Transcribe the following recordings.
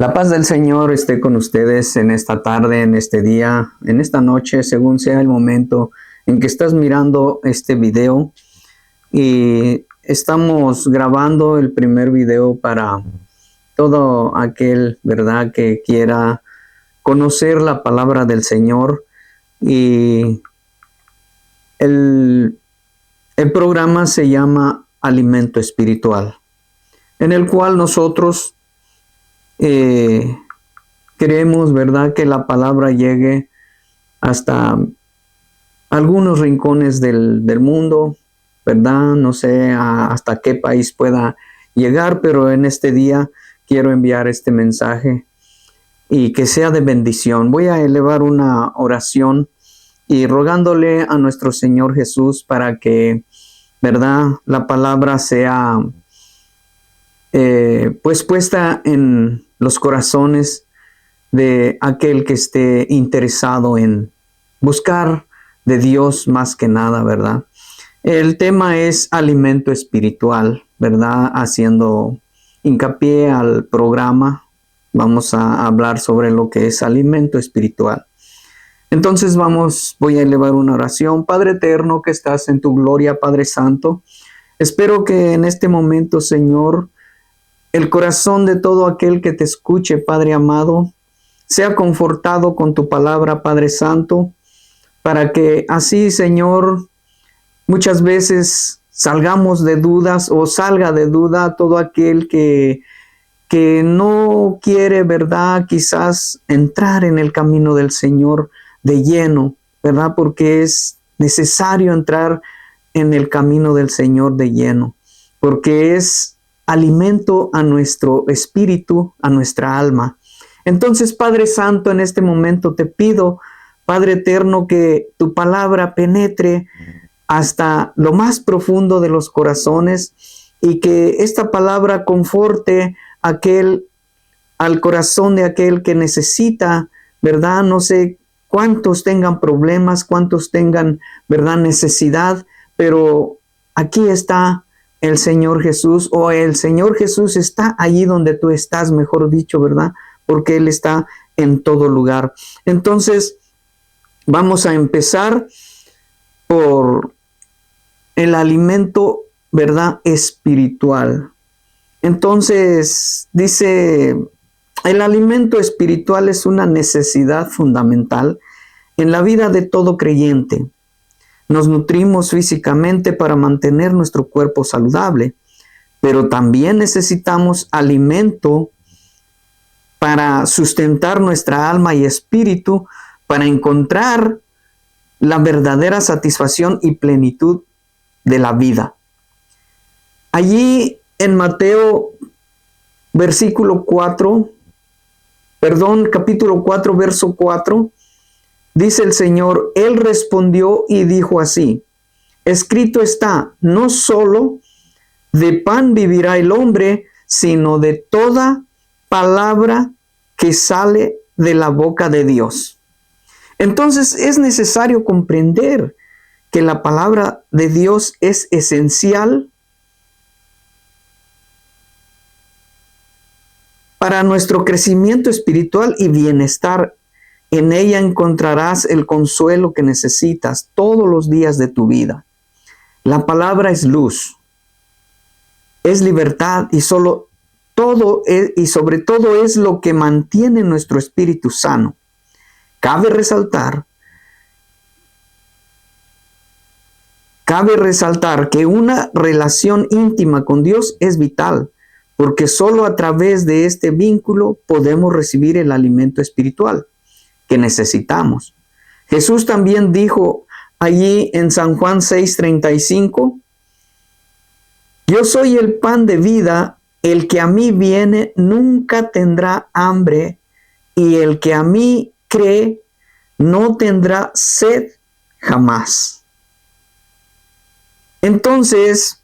La paz del Señor esté con ustedes en esta tarde, en este día, en esta noche, según sea el momento en que estás mirando este video. Y estamos grabando el primer video para todo aquel, ¿verdad?, que quiera conocer la palabra del Señor. Y el programa se llama Alimento Espiritual, en el cual nosotros queremos, ¿verdad?, que la palabra llegue hasta algunos rincones del mundo, ¿verdad? No sé hasta qué país pueda llegar, pero en este día quiero enviar este mensaje y que sea de bendición. Voy a elevar una oración y rogándole a nuestro Señor Jesús para que, ¿verdad?, la palabra sea pues puesta en los corazones de aquel que esté interesado en buscar de Dios más que nada, ¿verdad? El tema es alimento espiritual, ¿verdad? Haciendo hincapié al programa, vamos a hablar sobre lo que es alimento espiritual. Entonces voy a elevar una oración. Padre eterno que estás en tu gloria, Padre Santo, espero que en este momento, Señor, el corazón de todo aquel que te escuche, Padre amado, sea confortado con tu palabra, Padre Santo, para que así, Señor, muchas veces salgamos de dudas o salga de duda todo aquel que no quiere, ¿verdad?, quizás entrar en el camino del Señor de lleno, ¿verdad? Porque es necesario entrar en el camino del Señor de lleno, porque es alimento a nuestro espíritu, a nuestra alma. Entonces, Padre Santo, en este momento te pido, Padre eterno, que tu palabra penetre hasta lo más profundo de los corazones y que esta palabra conforte al corazón de aquel que necesita, ¿verdad? No sé cuántos tengan problemas, cuántos tengan, ¿verdad?, necesidad, pero aquí está el Señor Jesús, o el Señor Jesús está allí donde tú estás, mejor dicho, ¿verdad? Porque Él está en todo lugar. Entonces, vamos a empezar por el alimento, ¿verdad?, espiritual. Entonces, dice, el alimento espiritual es una necesidad fundamental en la vida de todo creyente. Nos nutrimos físicamente para mantener nuestro cuerpo saludable, pero también necesitamos alimento para sustentar nuestra alma y espíritu, para encontrar la verdadera satisfacción y plenitud de la vida. Allí en Mateo capítulo 4, verso 4, dice el Señor, Él respondió y dijo así, escrito está, no solo de pan vivirá el hombre, sino de toda palabra que sale de la boca de Dios. Entonces es necesario comprender que la palabra de Dios es esencial para nuestro crecimiento espiritual y bienestar. En ella encontrarás el consuelo que necesitas todos los días de tu vida. La palabra es luz, es libertad y sobre todo es lo que mantiene nuestro espíritu sano. Cabe resaltar que una relación íntima con Dios es vital, porque solo a través de este vínculo podemos recibir el alimento espiritual que necesitamos. Jesús también dijo allí en San Juan 6:35, yo soy el pan de vida, el que a mí viene nunca tendrá hambre, y el que a mí cree no tendrá sed jamás. Entonces,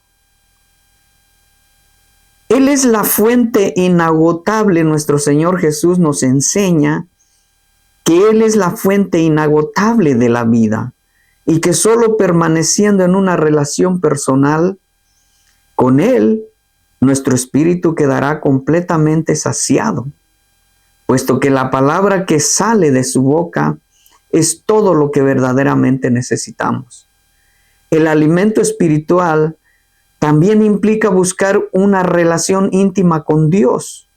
Él es la fuente inagotable. Nuestro Señor Jesús nos enseña que Él es la fuente inagotable de la vida y que solo permaneciendo en una relación personal con Él, nuestro espíritu quedará completamente saciado, puesto que la palabra que sale de su boca es todo lo que verdaderamente necesitamos. El alimento espiritual también implica buscar una relación íntima con Dios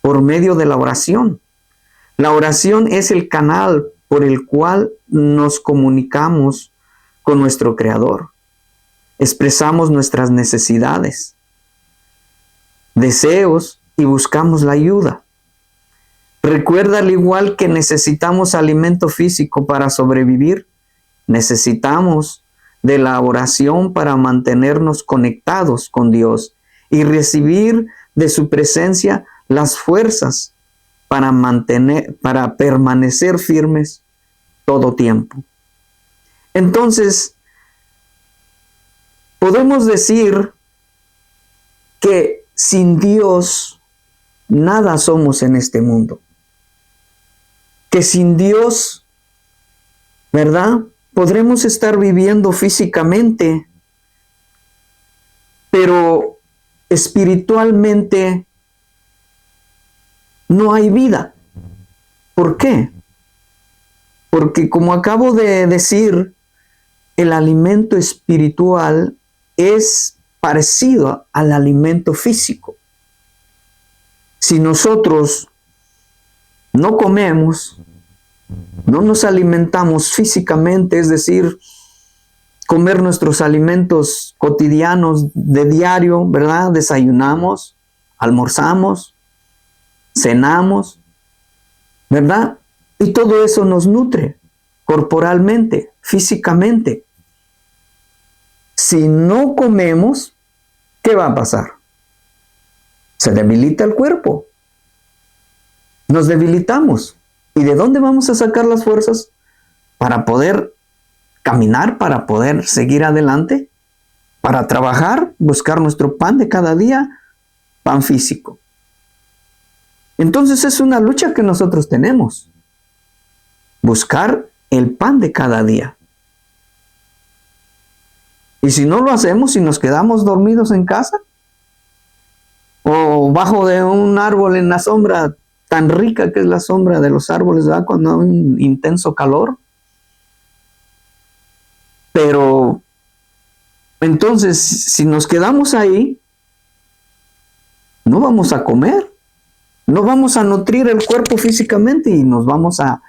por medio de la oración. La oración es el canal por el cual nos comunicamos con nuestro Creador. Expresamos nuestras necesidades, deseos y buscamos la ayuda. Recuerda, al igual que necesitamos alimento físico para sobrevivir, necesitamos de la oración para mantenernos conectados con Dios y recibir de su presencia las fuerzas para permanecer firmes todo tiempo. Entonces, podemos decir que sin Dios nada somos en este mundo. Que sin Dios, ¿verdad? Podremos estar viviendo físicamente, pero espiritualmente no hay vida. ¿Por qué? Porque como acabo de decir, el alimento espiritual es parecido al alimento físico. Si nosotros no comemos, no nos alimentamos físicamente, es decir, comer nuestros alimentos cotidianos de diario, ¿verdad? Desayunamos, almorzamos, cenamos, ¿verdad? Y todo eso nos nutre corporalmente, físicamente. Si no comemos, ¿qué va a pasar? Se debilita el cuerpo. Nos debilitamos. ¿Y de dónde vamos a sacar las fuerzas para poder caminar, para poder seguir adelante, para trabajar, buscar nuestro pan de cada día, pan físico? Entonces es una lucha que nosotros tenemos. Buscar el pan de cada día. Y si no lo hacemos, si nos quedamos dormidos en casa, o bajo de un árbol en la sombra tan rica que es la sombra de los árboles, ¿verdad? Cuando hay un intenso calor. Pero entonces, si nos quedamos ahí, no vamos a comer, no vamos a nutrir el cuerpo físicamente y nos vamos a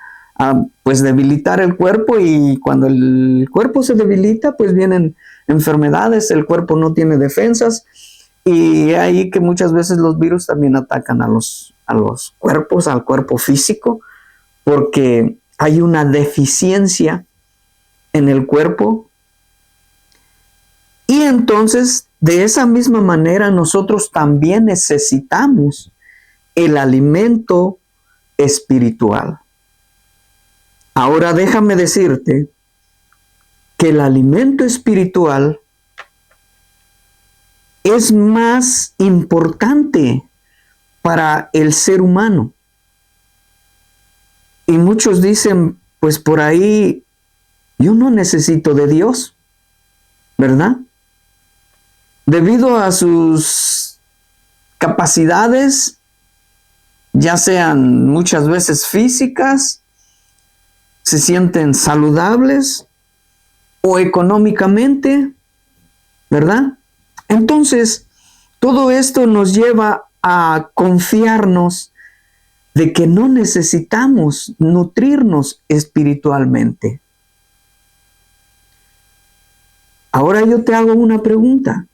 pues debilitar el cuerpo, y cuando el cuerpo se debilita, pues vienen enfermedades, el cuerpo no tiene defensas, y ahí que muchas veces los virus también atacan a los cuerpos, al cuerpo físico, porque hay una deficiencia en el cuerpo. Y entonces, de esa misma manera, nosotros también necesitamos el alimento espiritual. Ahora déjame decirte que el alimento espiritual es más importante para el ser humano. Y muchos dicen, pues por ahí, yo no necesito de Dios, ¿verdad? Debido a sus capacidades, ya sean muchas veces físicas, se sienten saludables, o económicamente, ¿verdad? Entonces, todo esto nos lleva a confiarnos de que no necesitamos nutrirnos espiritualmente. Ahora yo te hago una pregunta.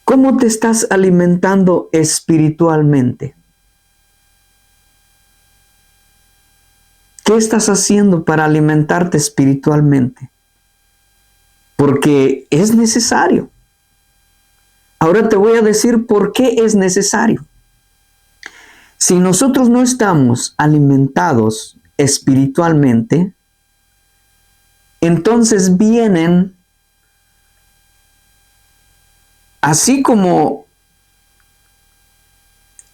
¿Cómo te estás alimentando espiritualmente? ¿Qué estás haciendo para alimentarte espiritualmente? Porque es necesario. Ahora te voy a decir por qué es necesario. Si nosotros no estamos alimentados espiritualmente, entonces vienen, así como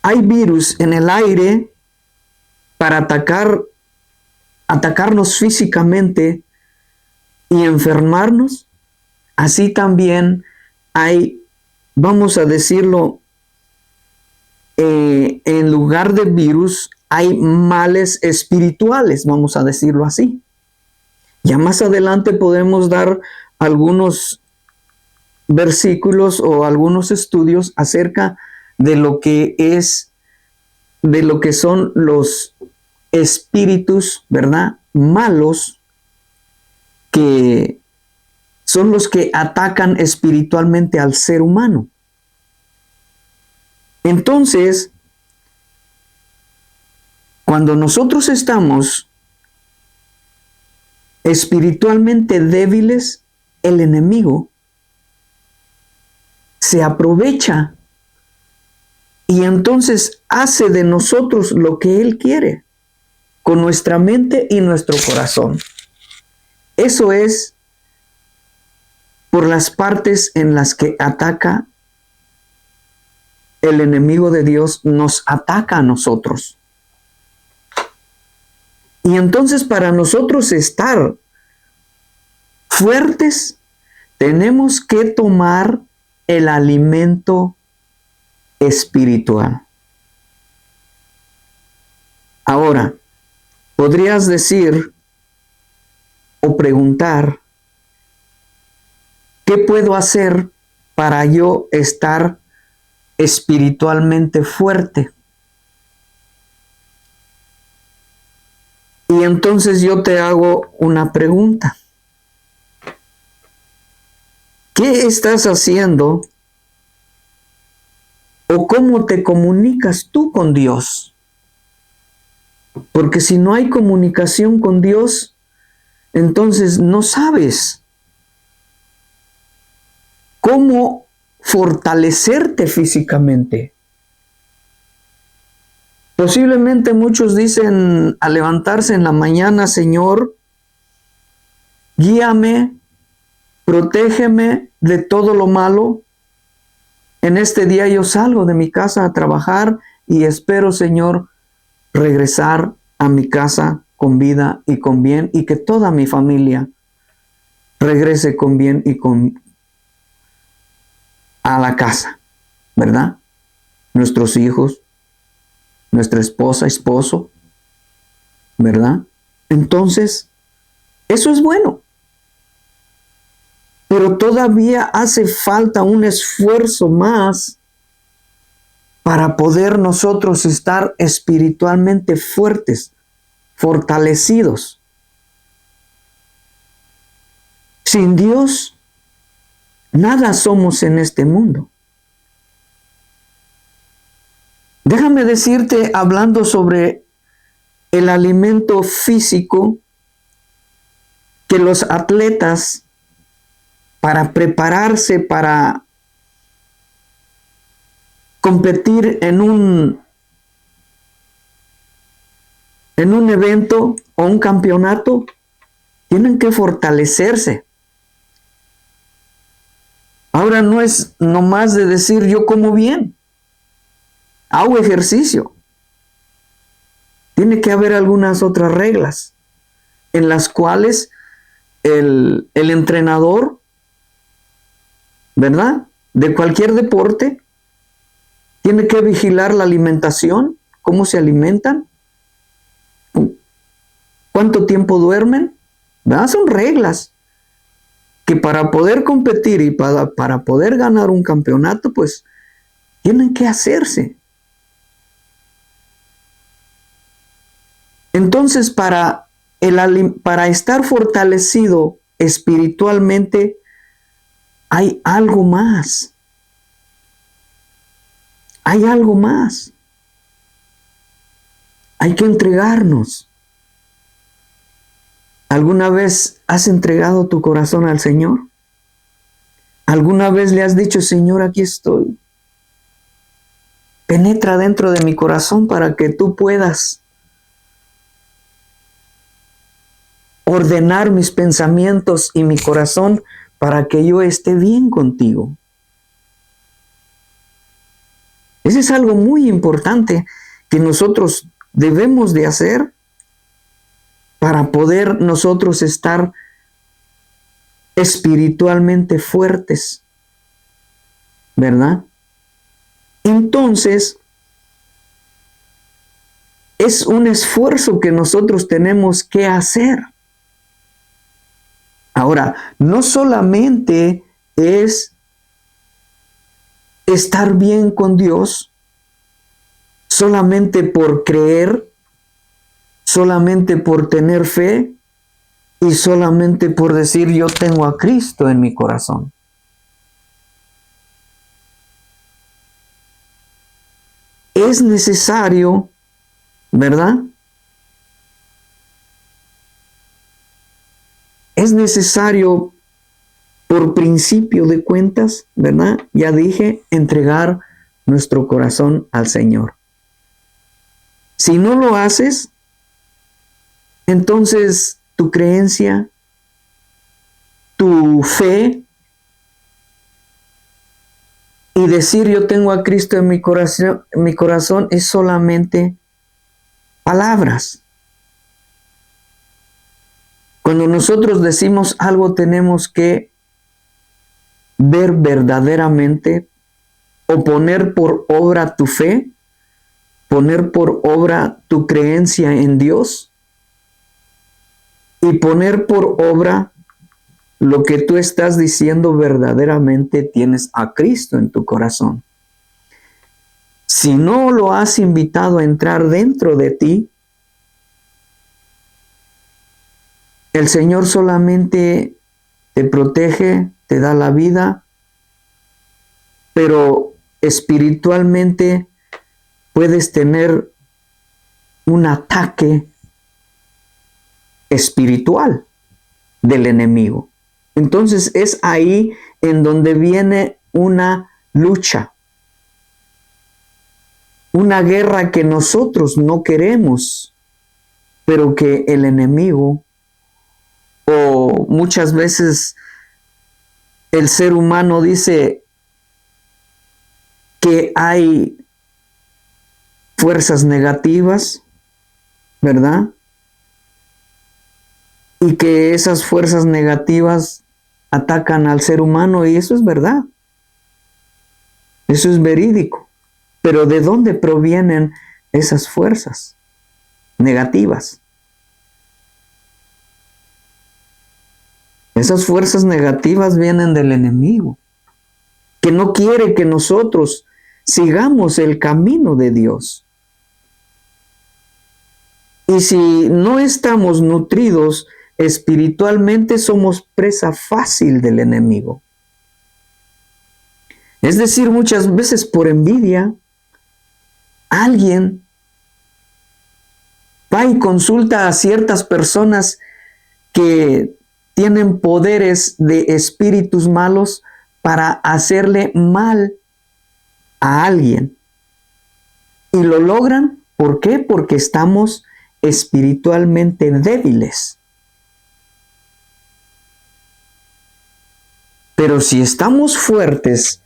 hay virus en el aire, para atacarnos físicamente y enfermarnos, así también hay, vamos a decirlo, en lugar de virus, hay males espirituales, vamos a decirlo así. Ya más adelante podemos dar algunos versículos o algunos estudios acerca de lo que son los espíritus, ¿verdad? Malos, que son los que atacan espiritualmente al ser humano. Entonces, cuando nosotros estamos espiritualmente débiles, el enemigo se aprovecha y entonces hace de nosotros lo que él quiere, con nuestra mente y nuestro corazón. Eso es por las partes en las que ataca el enemigo de Dios, nos ataca a nosotros. Y entonces para nosotros estar fuertes, tenemos que tomar el alimento espiritual. Ahora, podrías decir o preguntar, ¿qué puedo hacer para yo estar espiritualmente fuerte? Y entonces yo te hago una pregunta. ¿Qué estás haciendo o cómo te comunicas tú con Dios? Porque si no hay comunicación con Dios, entonces no sabes cómo fortalecerte físicamente. Posiblemente muchos dicen al levantarse en la mañana, Señor, guíame, protégeme de todo lo malo. En este día yo salgo de mi casa a trabajar y espero, Señor, regresar a mi casa con vida y con bien, y que toda mi familia regrese con bien y a la casa, ¿verdad? Nuestros hijos, nuestra esposa, esposo, ¿verdad? Entonces, eso es bueno. Pero todavía hace falta un esfuerzo más para poder nosotros estar espiritualmente fuertes, fortalecidos. Sin Dios, nada somos en este mundo. Déjame decirte, hablando sobre el alimento físico, que los atletas, para prepararse para competir en un evento o un campeonato, tienen que fortalecerse. Ahora no es nomás de decir yo como bien, hago ejercicio. Tiene que haber algunas otras reglas en las cuales el entrenador, ¿verdad?, de cualquier deporte, tiene que vigilar la alimentación, cómo se alimentan, cuánto tiempo duermen, ¿verdad? Son reglas que para poder competir y para poder ganar un campeonato, pues tienen que hacerse. Entonces, para estar fortalecido espiritualmente, hay algo más. Hay algo más. Hay que entregarnos. ¿Alguna vez has entregado tu corazón al Señor? ¿Alguna vez le has dicho, Señor, aquí estoy? Penetra dentro de mi corazón para que tú puedas ordenar mis pensamientos y mi corazón para que yo esté bien contigo. Ese es algo muy importante que nosotros debemos de hacer para poder nosotros estar espiritualmente fuertes, ¿verdad? Entonces, es un esfuerzo que nosotros tenemos que hacer. Ahora, no solamente es estar bien con Dios, solamente por creer, solamente por tener fe y solamente por decir yo tengo a Cristo en mi corazón. Es necesario, ¿verdad? Es necesario, por principio de cuentas, ¿verdad? Ya dije, entregar nuestro corazón al Señor. Si no lo haces, entonces tu creencia, tu fe y decir yo tengo a Cristo en mi corazón es solamente palabras. Cuando nosotros decimos algo tenemos que ver verdaderamente o poner por obra tu fe, poner por obra tu creencia en Dios y poner por obra lo que tú estás diciendo verdaderamente tienes a Cristo en tu corazón. Si no lo has invitado a entrar dentro de ti, el Señor solamente te protege, te da la vida, pero espiritualmente puedes tener un ataque espiritual del enemigo. Entonces es ahí en donde viene una lucha, una guerra que nosotros no queremos, pero que el enemigo o muchas veces el ser humano dice que hay fuerzas negativas, ¿verdad? Y que esas fuerzas negativas atacan al ser humano y eso es verdad. Eso es verídico. Pero ¿de dónde provienen esas fuerzas negativas? Esas fuerzas negativas vienen del enemigo, que no quiere que nosotros sigamos el camino de Dios. Y si no estamos nutridos espiritualmente, somos presa fácil del enemigo. Es decir, muchas veces por envidia, alguien va y consulta a ciertas personas que tienen poderes de espíritus malos para hacerle mal a alguien. Y lo logran, ¿por qué? Porque estamos espiritualmente débiles. Pero si estamos fuertes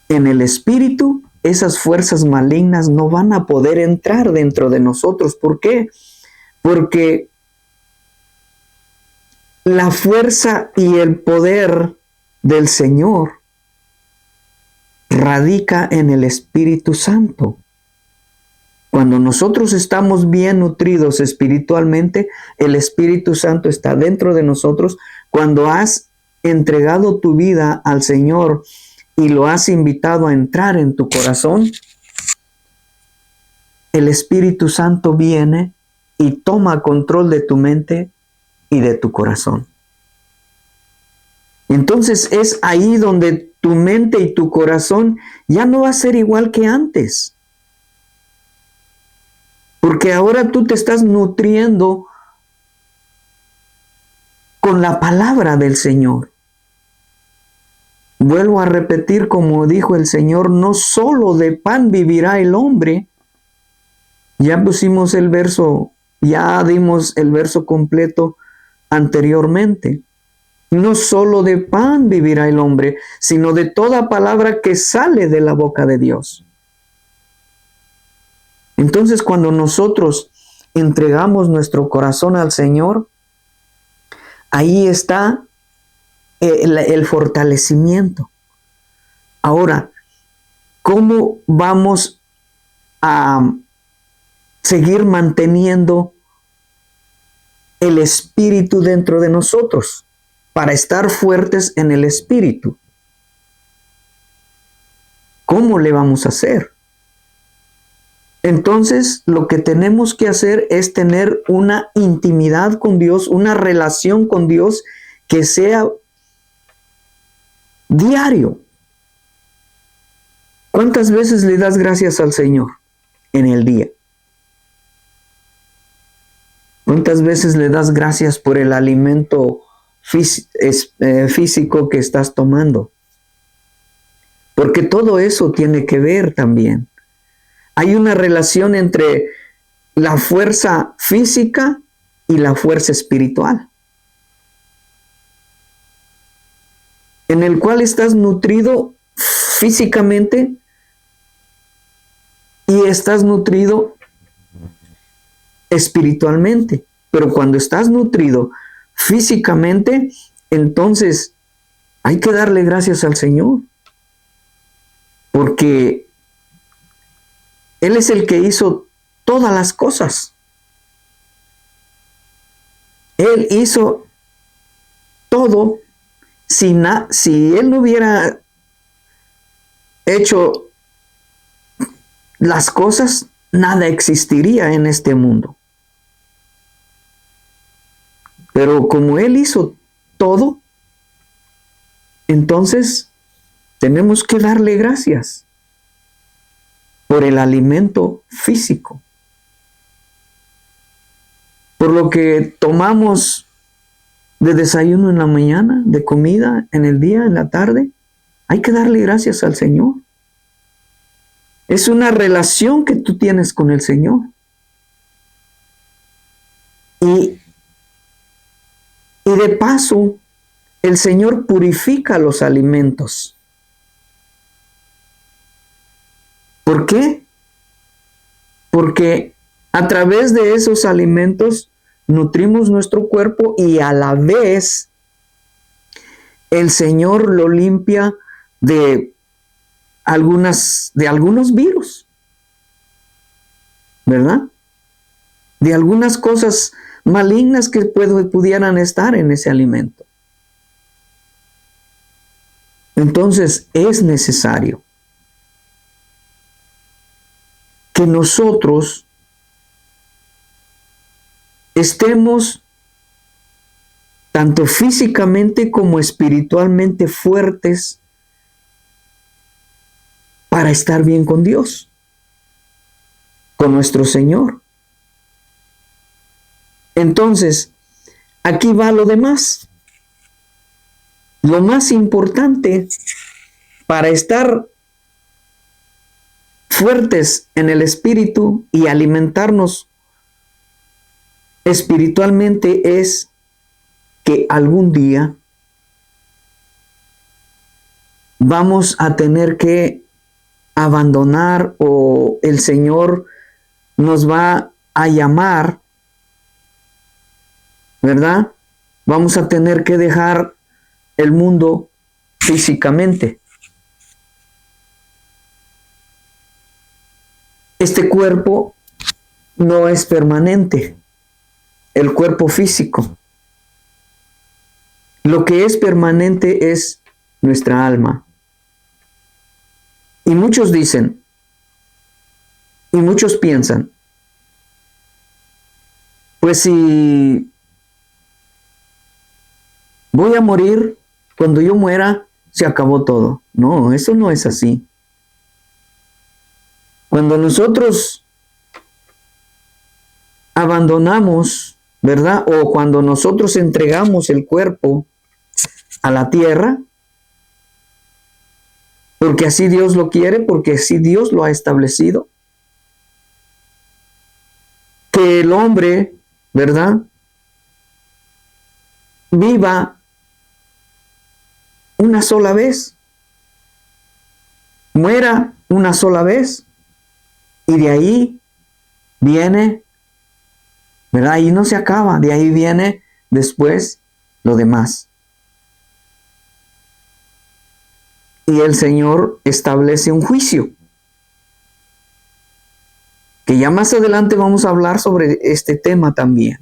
en el espíritu, esas fuerzas malignas no van a poder entrar dentro de nosotros. ¿Por qué? Porque la fuerza y el poder del Señor radica en el Espíritu Santo. Cuando nosotros estamos bien nutridos espiritualmente, el Espíritu Santo está dentro de nosotros. Cuando has entregado tu vida al Señor y lo has invitado a entrar en tu corazón, el Espíritu Santo viene y toma control de tu mente y de tu corazón. Entonces es ahí donde tu mente y tu corazón ya no va a ser igual que antes. Porque ahora tú te estás nutriendo con la palabra del Señor. Vuelvo a repetir como dijo el Señor, no solo de pan vivirá el hombre. Ya pusimos el verso, ya dimos el verso completo anteriormente. No solo de pan vivirá el hombre, sino de toda palabra que sale de la boca de Dios. Entonces, cuando nosotros entregamos nuestro corazón al Señor, ahí está el fortalecimiento. Ahora, ¿cómo vamos a seguir manteniendo el espíritu dentro de nosotros para estar fuertes en el espíritu? ¿Cómo le vamos a hacer? Entonces, lo que tenemos que hacer es tener una intimidad con Dios, una relación con Dios que sea diario. ¿Cuántas veces le das gracias al Señor en el día? ¿Cuántas veces le das gracias por el alimento físico que estás tomando? Porque todo eso tiene que ver también. Hay una relación entre la fuerza física y la fuerza espiritual, en el cual estás nutrido físicamente y estás nutrido espiritualmente. Pero cuando estás nutrido físicamente, entonces hay que darle gracias al Señor, porque Él es el que hizo todas las cosas. Él hizo todo. Si Él no hubiera hecho las cosas, nada existiría en este mundo. Pero como Él hizo todo, entonces tenemos que darle gracias por el alimento físico, por lo que tomamos de desayuno en la mañana, de comida en el día, en la tarde. Hay que darle gracias al Señor. Es una relación que tú tienes con el Señor. Y de paso, el Señor purifica los alimentos. ¿Por qué? Porque a través de esos alimentos nutrimos nuestro cuerpo y a la vez el Señor lo limpia de algunos virus, ¿verdad? De algunas cosas malignas que pudieran estar en ese alimento. Entonces es necesario que nosotros estemos tanto físicamente como espiritualmente fuertes para estar bien con Dios, con nuestro Señor. Entonces, aquí va lo demás. Lo más importante para estar fuertes en el espíritu y alimentarnos espiritualmente es que algún día vamos a tener que abandonar, o el Señor nos va a llamar, ¿verdad? Vamos a tener que dejar el mundo físicamente. Este cuerpo no es permanente, el cuerpo físico. Lo que es permanente es nuestra alma. Y muchos dicen, y muchos piensan, pues si voy a morir, cuando yo muera, se acabó todo. No, eso no es así. Cuando nosotros abandonamos, ¿verdad? O cuando nosotros entregamos el cuerpo a la tierra, porque así Dios lo quiere, porque así Dios lo ha establecido, que el hombre, ¿verdad?, viva una sola vez, muera una sola vez, y de ahí viene, ¿verdad? Y no se acaba, de ahí viene después lo demás. Y el Señor establece un juicio, que ya más adelante vamos a hablar sobre este tema también.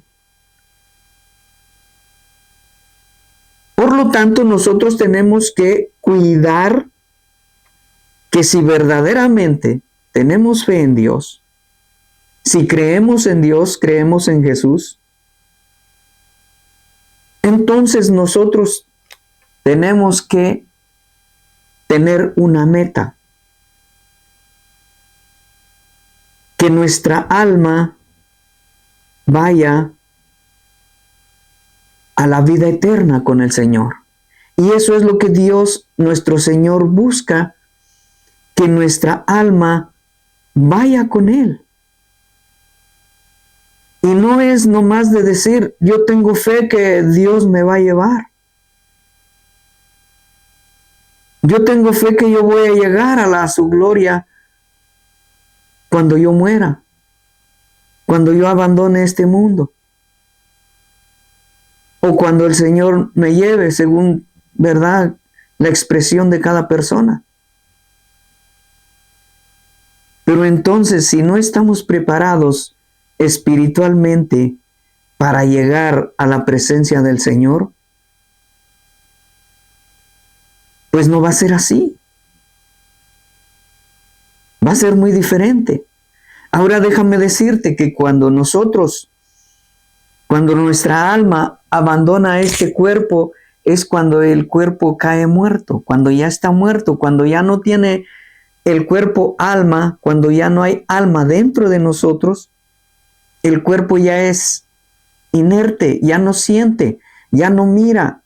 Por lo tanto, nosotros tenemos que cuidar que si verdaderamente tenemos fe en Dios, si creemos en Dios, creemos en Jesús, entonces nosotros tenemos que tener una meta. Que nuestra alma vaya a la vida eterna con el Señor. Y eso es lo que Dios, nuestro Señor, busca, que nuestra alma vaya con Él. Y no es nomás de decir, yo tengo fe que Dios me va a llevar. Yo tengo fe que yo voy a llegar a su gloria cuando yo muera, cuando yo abandone este mundo, o cuando el Señor me lleve, según, ¿verdad?, la expresión de cada persona. Pero entonces, si no estamos preparados espiritualmente para llegar a la presencia del Señor, pues no va a ser así. Va a ser muy diferente. Ahora déjame decirte que cuando nuestra alma abandona este cuerpo, es cuando el cuerpo cae muerto, cuando ya está muerto, cuando ya no tiene el cuerpo alma, cuando ya no hay alma dentro de nosotros, el cuerpo ya es inerte, ya no siente, ya no mira,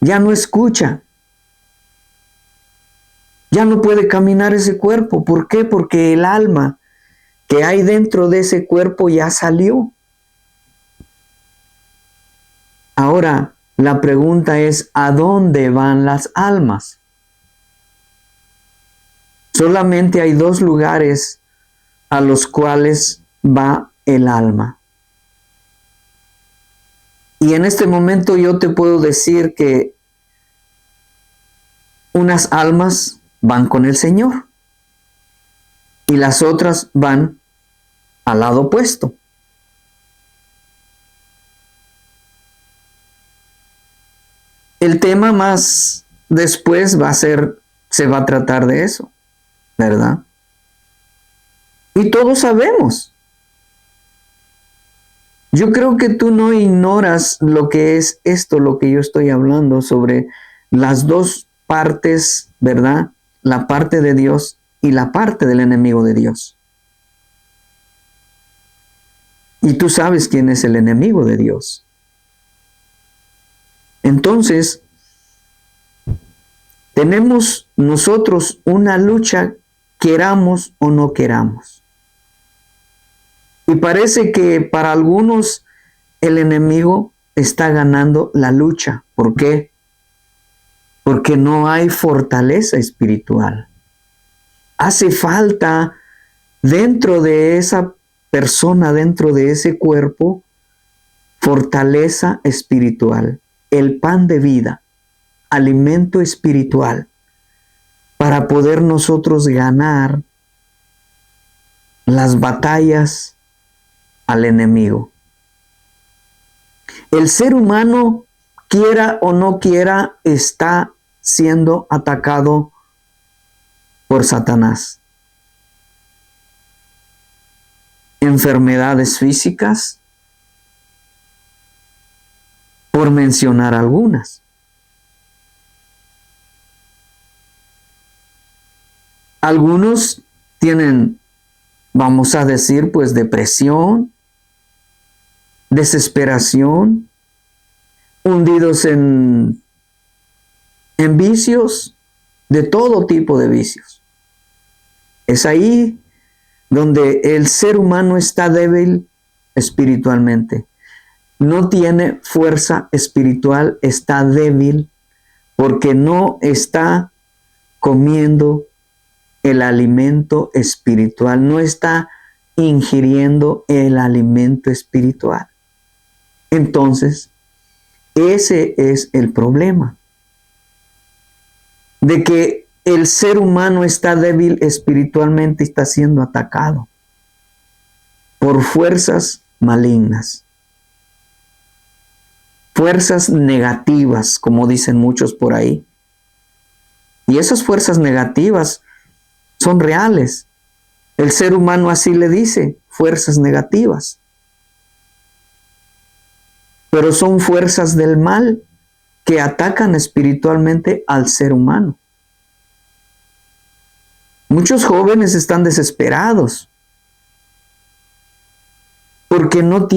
ya no escucha. Ya no puede caminar ese cuerpo. ¿Por qué? Porque el alma que hay dentro de ese cuerpo ya salió. Ahora, la pregunta es, ¿a dónde van las almas? Solamente hay dos lugares a los cuales va el alma. Y en este momento yo te puedo decir que unas almas van con el Señor y las otras van al lado opuesto. El tema más después se va a tratar de eso, ¿verdad? Y todos sabemos. Yo creo que tú no ignoras lo que es esto, lo que yo estoy hablando sobre las dos partes, ¿verdad? La parte de Dios y la parte del enemigo de Dios. Y tú sabes quién es el enemigo de Dios. Entonces, tenemos nosotros una lucha, queramos o no queramos. Y parece que para algunos el enemigo está ganando la lucha. ¿Por qué? Porque no hay fortaleza espiritual. Hace falta dentro de esa persona, dentro de ese cuerpo, fortaleza espiritual, el pan de vida, alimento espiritual, para poder nosotros ganar las batallas al enemigo. El ser humano, quiera o no quiera, está siendo atacado por Satanás. Enfermedades físicas, por mencionar algunas. Algunos tienen, vamos a decir, pues depresión, desesperación, hundidos en vicios, de todo tipo de vicios. Es ahí donde el ser humano está débil espiritualmente. No tiene fuerza espiritual, está débil porque no está comiendo el alimento espiritual, no está ingiriendo el alimento espiritual. Entonces, ese es el problema, de que el ser humano está débil espiritualmente y está siendo atacado por fuerzas malignas, fuerzas negativas, como dicen muchos por ahí. Y esas fuerzas negativas son reales. El ser humano así le dice, fuerzas negativas. Pero son fuerzas del mal que atacan espiritualmente al ser humano. Muchos jóvenes están desesperados porque no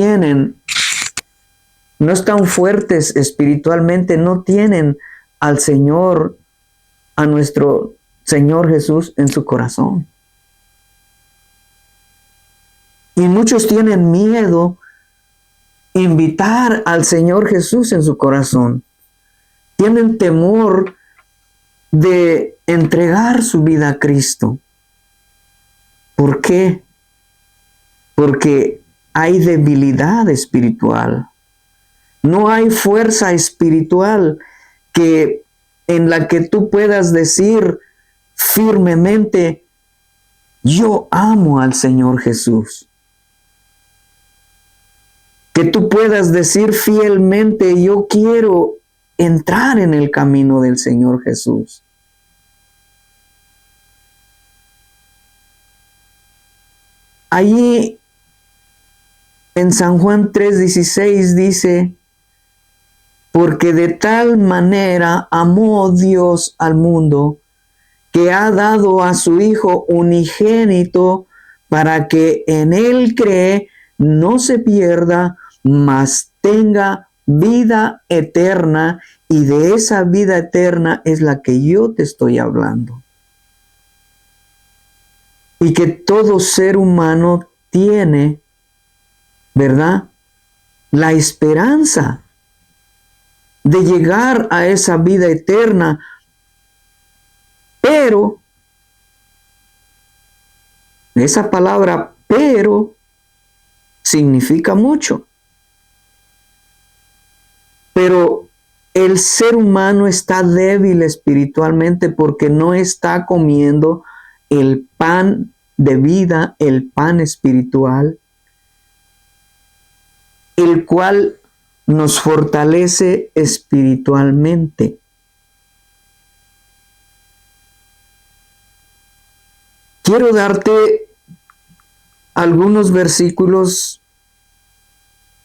están fuertes espiritualmente, no tienen al Señor, a nuestro Señor Jesús en su corazón. Y muchos tienen miedo invitar al Señor Jesús en su corazón. Tienen temor de entregar su vida a Cristo. ¿Por qué? Porque hay debilidad espiritual. No hay fuerza espiritual en la que tú puedas decir firmemente, yo amo al Señor Jesús. Que tú puedas decir fielmente, yo quiero entrar en el camino del Señor Jesús. Allí en San Juan 3:16 dice, porque de tal manera amó Dios al mundo, que ha dado a su Hijo unigénito, para que en Él cree, no se pierda, mas tenga vida eterna, y de esa vida eterna es la que yo te estoy hablando. Y que todo ser humano tiene, ¿verdad?, la esperanza de llegar a esa vida eterna, pero esa palabra pero significa mucho. Pero el ser humano está débil espiritualmente porque no está comiendo el pan de vida, el pan espiritual, el cual nos fortalece espiritualmente. Quiero darte algunos versículos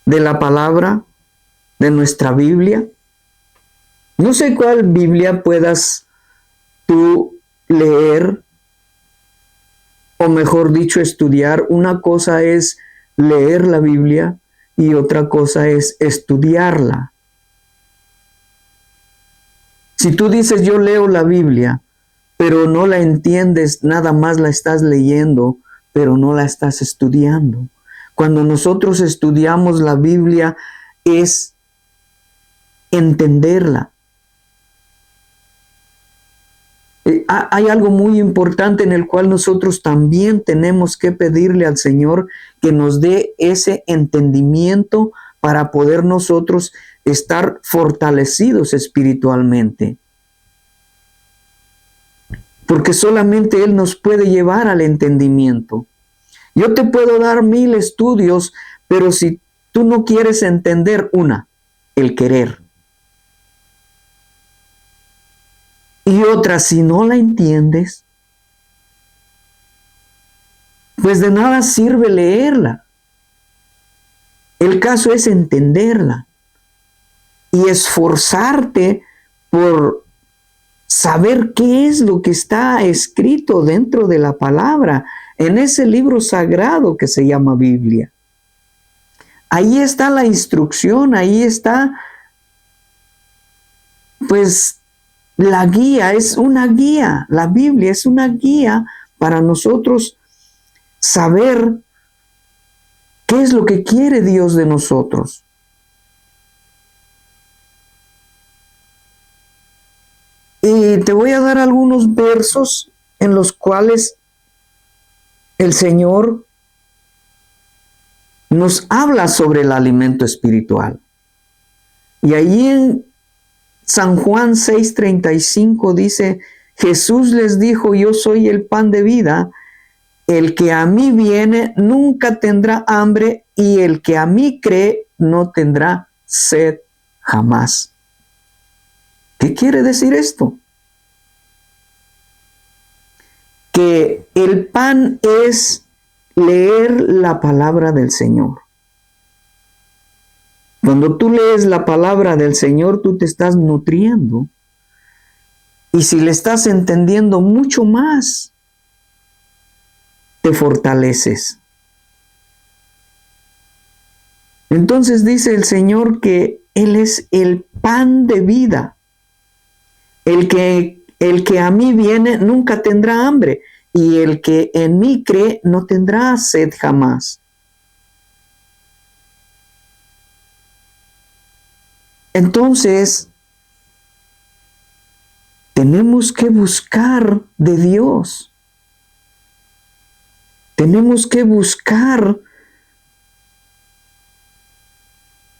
de la palabra, de nuestra Biblia. No sé cuál Biblia puedas tú leer, o mejor dicho, estudiar. Una cosa es leer la Biblia y otra cosa es estudiarla. Si tú dices yo leo la Biblia, pero no la entiendes, nada más la estás leyendo, pero no la estás estudiando. Cuando nosotros estudiamos la Biblia es entenderla. Hay algo muy importante en el cual nosotros también tenemos que pedirle al Señor que nos dé ese entendimiento para poder nosotros estar fortalecidos espiritualmente. Porque solamente Él nos puede llevar al entendimiento. Yo te puedo dar 1000 estudios, pero si tú no quieres entender el querer. Y otra, si no la entiendes, pues de nada sirve leerla. El caso es entenderla y esforzarte por saber qué es lo que está escrito dentro de la palabra, en ese libro sagrado que se llama Biblia. Ahí está la instrucción, ahí está, pues, la guía, es una guía. La Biblia es una guía para nosotros saber qué es lo que quiere Dios de nosotros. Y te voy a dar algunos versos en los cuales el Señor nos habla sobre el alimento espiritual. Y allí en San Juan 6:35 dice, Jesús les dijo, yo soy el pan de vida, el que a mí viene nunca tendrá hambre y el que a mí cree no tendrá sed jamás. ¿Qué quiere decir esto? Que el pan es leer la palabra del Señor. Cuando tú lees la palabra del Señor, tú te estás nutriendo. Y si le estás entendiendo mucho más, te fortaleces. Entonces dice el Señor que Él es el pan de vida. El que a mí viene nunca tendrá hambre, y el que en mí cree no tendrá sed jamás. Entonces, tenemos que buscar de Dios. Tenemos que buscar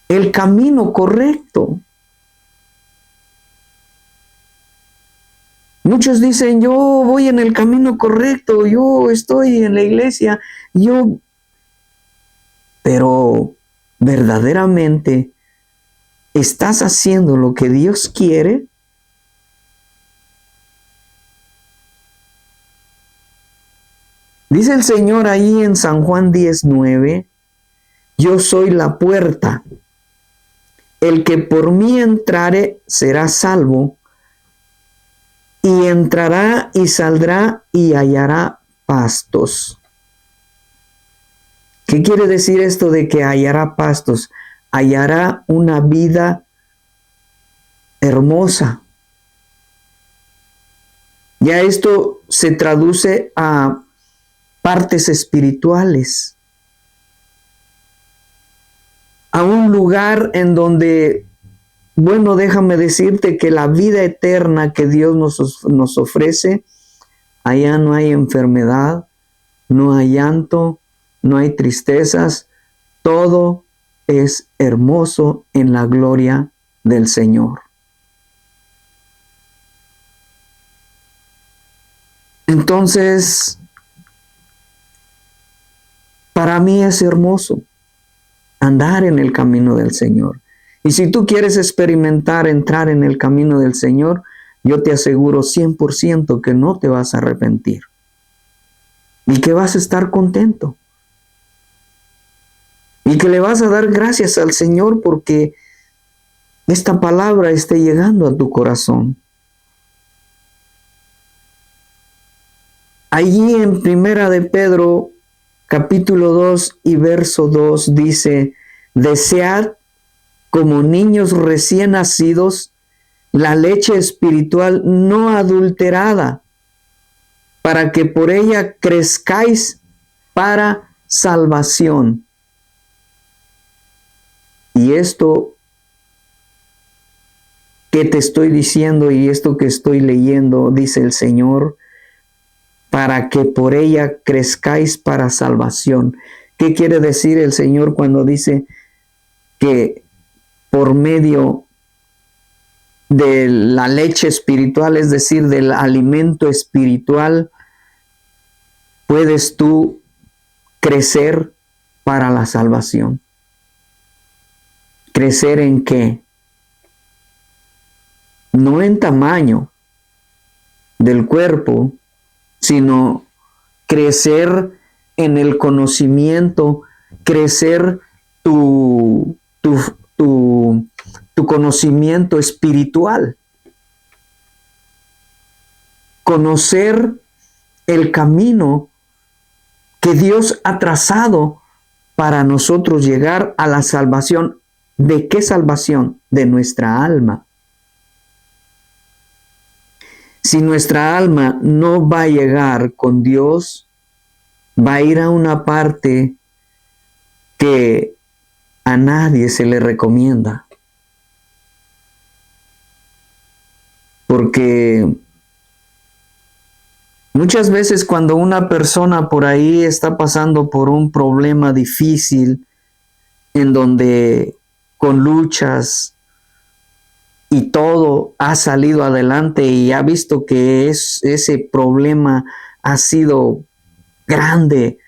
el camino correcto. Muchos dicen, yo voy en el camino correcto, yo estoy en la iglesia, pero verdaderamente, ¿estás haciendo lo que Dios quiere? Dice el Señor ahí en San Juan 10:9, yo soy la puerta. El que por mí entrare será salvo, y entrará y saldrá y hallará pastos. ¿Qué quiere decir esto de que hallará pastos? Hallará una vida hermosa. Ya esto se traduce a partes espirituales, a un lugar en donde, bueno, déjame decirte que la vida eterna que Dios nos ofrece, allá no hay enfermedad, no hay llanto, no hay tristezas, todo es hermoso en la gloria del Señor. Entonces, para mí es hermoso andar en el camino del Señor. Y si tú quieres experimentar entrar en el camino del Señor, yo te aseguro 100% que no te vas a arrepentir. Y que vas a estar contento. Y que le vas a dar gracias al Señor porque esta palabra esté llegando a tu corazón. Allí en Primera de Pedro, capítulo 2 y verso 2 dice, desead como niños recién nacidos la leche espiritual no adulterada, para que por ella crezcáis para salvación. Y esto que te estoy diciendo y esto que estoy leyendo, dice el Señor, para que por ella crezcáis para salvación. ¿Qué quiere decir el Señor cuando dice que por medio de la leche espiritual, es decir, del alimento espiritual, puedes tú crecer para la salvación? ¿Crecer en qué? No en tamaño del cuerpo, sino crecer en el conocimiento, crecer tu conocimiento espiritual. Conocer el camino que Dios ha trazado para nosotros llegar a la salvación. ¿De qué salvación? De nuestra alma. Si nuestra alma no va a llegar con Dios, va a ir a una parte que a nadie se le recomienda. Porque muchas veces cuando una persona por ahí está pasando por un problema difícil, en donde con luchas y todo ha salido adelante y ha visto que ese problema ha sido grande,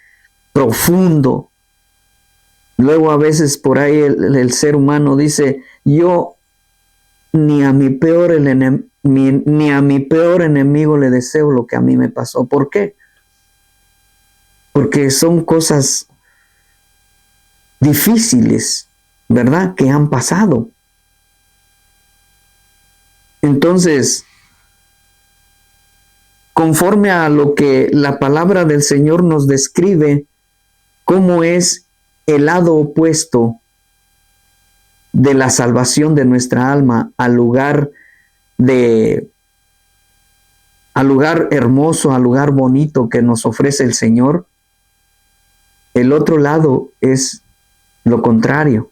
profundo. Luego a veces por ahí el ser humano dice, yo ni a mi peor enemigo le deseo lo que a mí me pasó. ¿Por qué? Porque son cosas difíciles, ¿verdad? Que han pasado. Entonces, conforme a lo que la palabra del Señor nos describe, cómo es el lado opuesto de la salvación de nuestra alma al lugar hermoso, al lugar bonito que nos ofrece el Señor, el otro lado es lo contrario.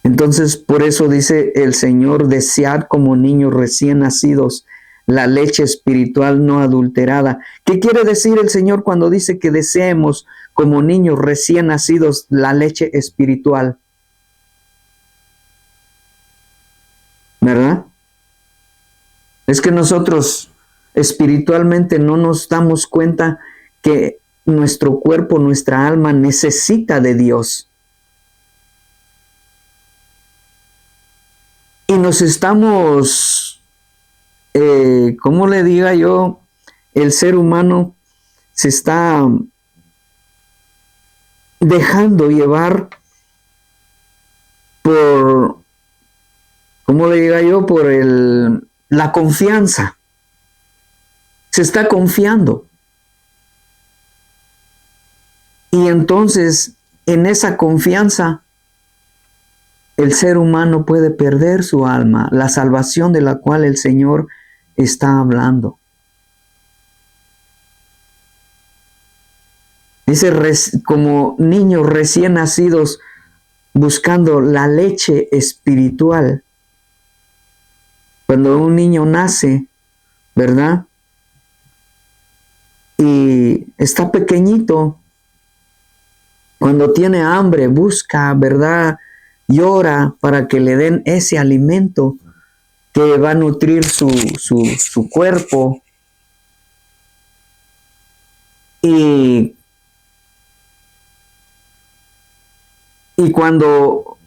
Entonces, por eso dice el Señor, desead como niños recién nacidos la leche espiritual no adulterada. ¿Qué quiere decir el Señor cuando dice que deseemos como niños recién nacidos la leche espiritual? ¿Verdad? Es que nosotros espiritualmente no nos damos cuenta que nuestro cuerpo, nuestra alma necesita de Dios. Y nos estamos, ¿cómo le diga yo? El ser humano se está dejando llevar por, ¿cómo le diga yo? Por la confianza. Se está confiando. Y entonces, en esa confianza, el ser humano puede perder su alma, la salvación de la cual el Señor está hablando. Dice, como niños recién nacidos buscando la leche espiritual. Cuando un niño nace, ¿verdad? Y está pequeñito, cuando tiene hambre, busca, ¿verdad? Llora para que le den ese alimento que va a nutrir su cuerpo. Y cuando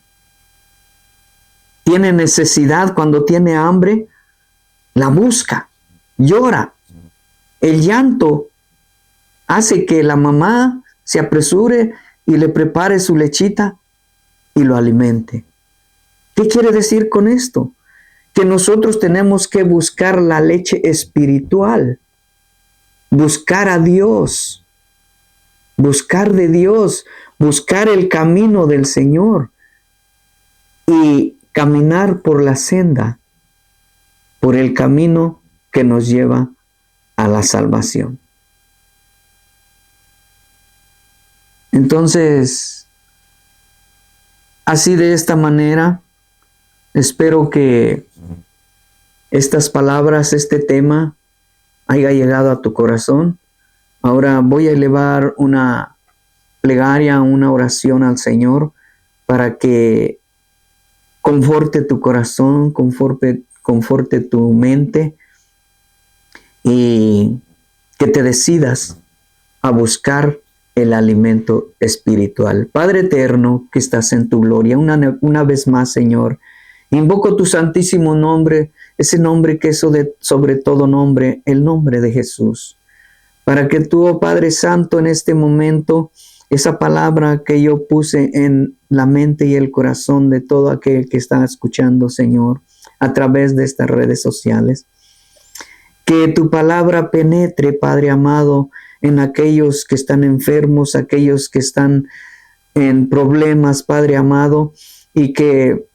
tiene necesidad, cuando tiene hambre, la busca, llora. El llanto hace que la mamá se apresure y le prepare su lechita y lo alimente. ¿Qué quiere decir con esto? Que nosotros tenemos que buscar la leche espiritual, buscar a Dios, buscar de Dios, buscar el camino del Señor y caminar por la senda, por el camino que nos lleva a la salvación. Entonces, así de esta manera, espero que estas palabras, este tema, haya llegado a tu corazón. Ahora voy a elevar una plegaria, una oración al Señor para que conforte tu corazón, conforte tu mente y que te decidas a buscar el alimento espiritual. Padre eterno que estás en tu gloria, una vez más, Señor, invoco tu santísimo nombre, ese nombre que es sobre todo nombre, el nombre de Jesús, para que tú, oh Padre Santo, en este momento, esa palabra que yo puse en la mente y el corazón de todo aquel que está escuchando, Señor, a través de estas redes sociales, que tu palabra penetre, Padre amado, en aquellos que están enfermos, aquellos que están en problemas, Padre amado, y que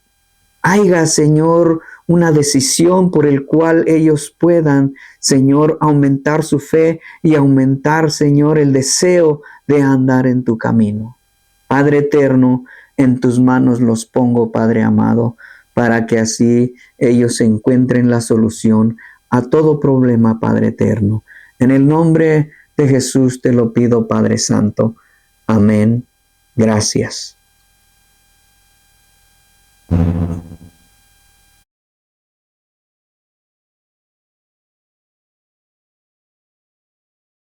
haya, Señor, una decisión por el cual ellos puedan, Señor, aumentar su fe y aumentar, Señor, el deseo de andar en tu camino. Padre eterno, en tus manos los pongo, Padre amado, para que así ellos encuentren la solución a todo problema, Padre eterno. En el nombre de Jesús te lo pido, Padre Santo. Amén Gracias.